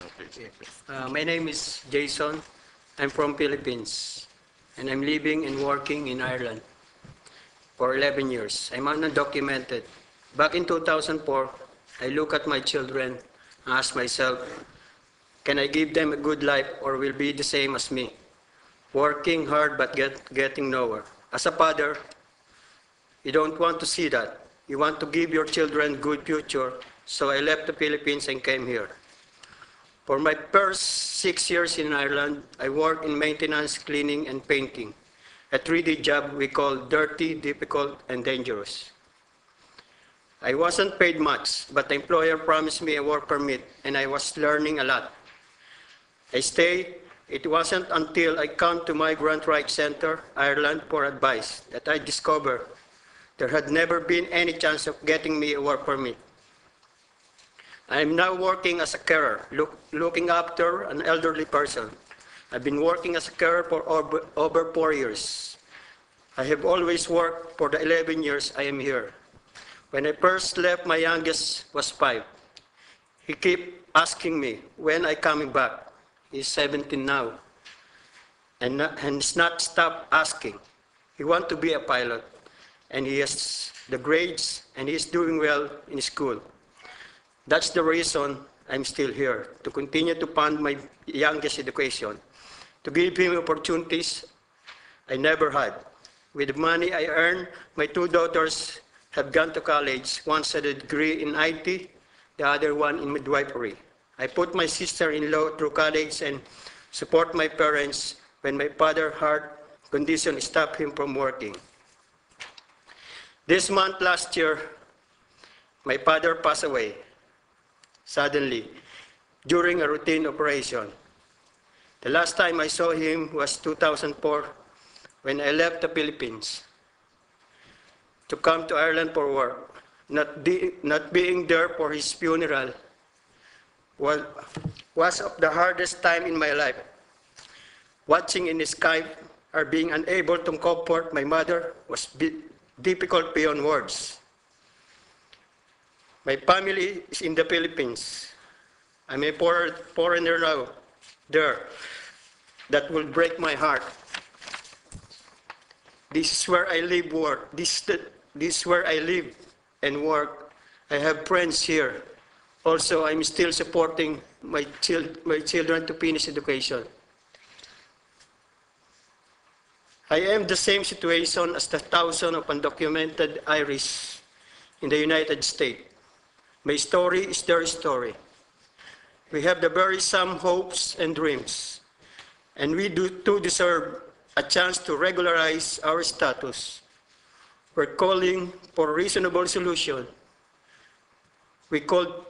My name is Jayson. I'm from Philippines, and I'm living and working in Ireland for 11 years. I'm undocumented. Back in 2004, I look at my children and ask myself, can I give them a good life or will be the same as me? Working hard but getting nowhere. As a father, you don't want to see that. You want to give your children a good future, so I left the Philippines and came here. For my first 6 years in Ireland, I worked in maintenance, cleaning, and painting, a 3D job we call dirty, difficult, and dangerous. I wasn't paid much, but the employer promised me a work permit, and I was learning a lot. I stayed. It wasn't until I came to Migrant Rights Center, Ireland, for advice that I discovered there had never been any chance of getting me a work permit. I am now working as a carer, looking after an elderly person. I've been working as a carer for over 4 years. I have always worked for the 11 years I am here. When I first left, my youngest was 5. He kept asking me, when I coming back? He's 17 now, and he's not stopped asking. He wants to be a pilot, and he has the grades, and he's doing well in school. That's the reason I'm still here, to continue to fund my youngest education, to give him opportunities I never had. With the money I earn, my 2 daughters have gone to college, one had a degree in IT, the other one in midwifery. I put my sister-in-law through college and support my parents when my father's heart condition stopped him from working. This month last year, my father passed away suddenly during a routine operation. The last time I saw him was 2004 when I left the Philippines to come to Ireland for work. Not being there for his funeral was of the hardest time in my life. Watching in the sky or being unable to comfort my mother was difficult beyond words. My family is in the Philippines. I'm a foreigner now there. That will break my heart. This is where I live, work. This is where I live and work. I have friends here. Also, I'm still supporting my children to finish education. I am the same situation as the thousands of undocumented Irish in the United States. My story is their story. We have the very same hopes and dreams, and we too deserve a chance to regularize our status. We're calling for a reasonable solution. We could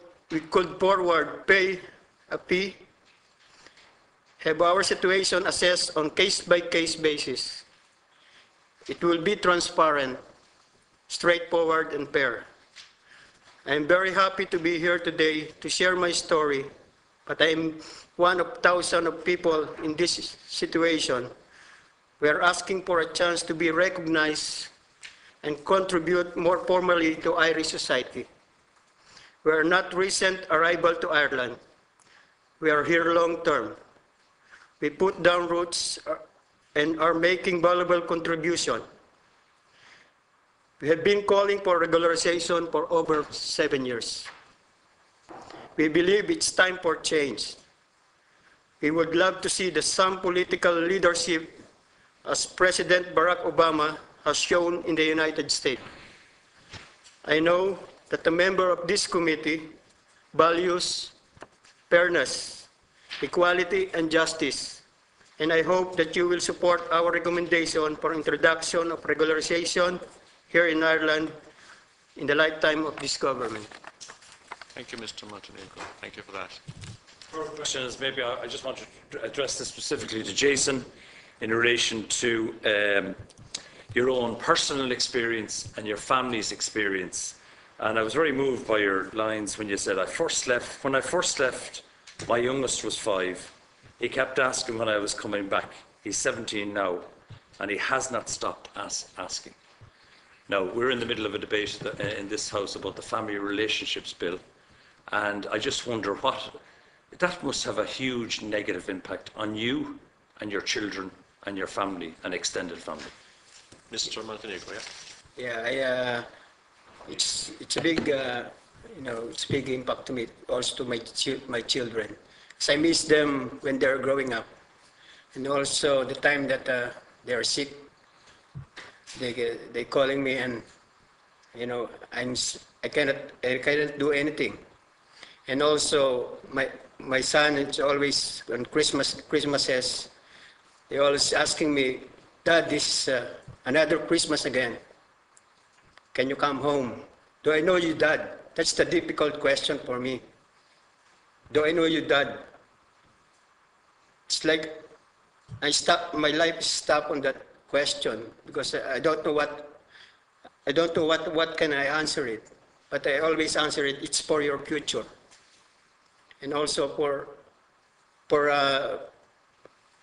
forward pay a fee, have our situation assessed on case-by-case basis. It will be transparent, straightforward, and fair. I am very happy to be here today to share my story, but I am one of thousands of people in this situation. We are asking for a chance to be recognized and contribute more formally to Irish society. We are not recent arrival to Ireland. We are here long term. We put down roots and are making valuable contribution. We have been calling for regularization for over 7 years. We believe it's time for change. We would love to see the same political leadership as President Barack Obama has shown in the United States. I know that a member of this committee values fairness, equality, and justice, and I hope that you will support our recommendation for introduction of regularization here in Ireland in the lifetime of this government. Thank you, Mr. Montenegro. Thank you for that. First question is maybe I just want to address this specifically to Jayson in relation to your own personal experience and your family's experience. And I was very moved by your lines when you said, when I first left, my youngest was 5. He kept asking when I was coming back. He's 17 now, and he has not stopped asking. Now, we're in the middle of a debate in this House about the Family Relationships Bill, and I just wonder what that must have a huge negative impact on you and your children and your family and extended family. Mr. Montenegro, yeah? Yeah, it's a big, it's big impact to me, also to my children. 'Cause I miss them when they're growing up. And also the time that they are sick, they calling me and, I cannot do anything. And also my son, it's always on Christmases, they always asking me, Dad, this is another Christmas again. Can you come home? Do I know you, Dad? That's the difficult question for me. Do I know you, Dad? It's like my life is stuck on that question because I don't know what can I answer it. But I always answer it, it's for your future. And also for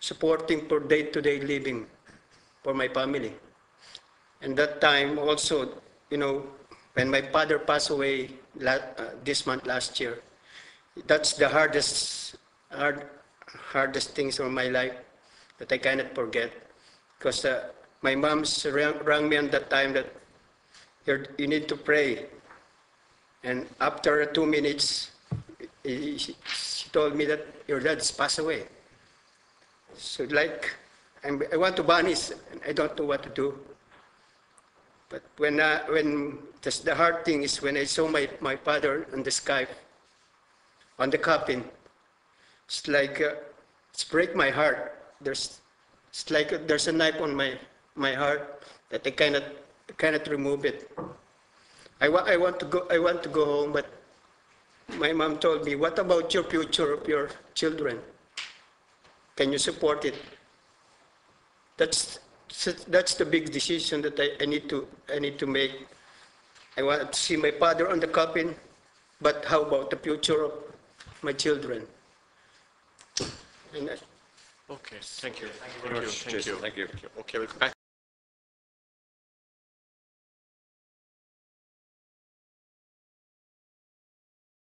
supporting for day-to-day living for my family. And that time also, when my father passed away this month last year, that's the hardest things of my life that I cannot forget. Because my mom rang me on that time that you need to pray. And after 2 minutes, she told me that your dad's passed away. So like, I want to vanish, and I don't know what to do. But when the hard thing is when I saw my father on the sky, on the coffin, it's like it's break my heart. It's like there's a knife on my heart that I cannot remove it. I want to go home, but my mom told me, "What about your future of your children? Can you support it?" That's the big decision that I need to make. I want to see my father on the coffin, but how about the future of my children? And Okay, thank you. Thank you. Thank you. Thank you. Okay, we'll go back.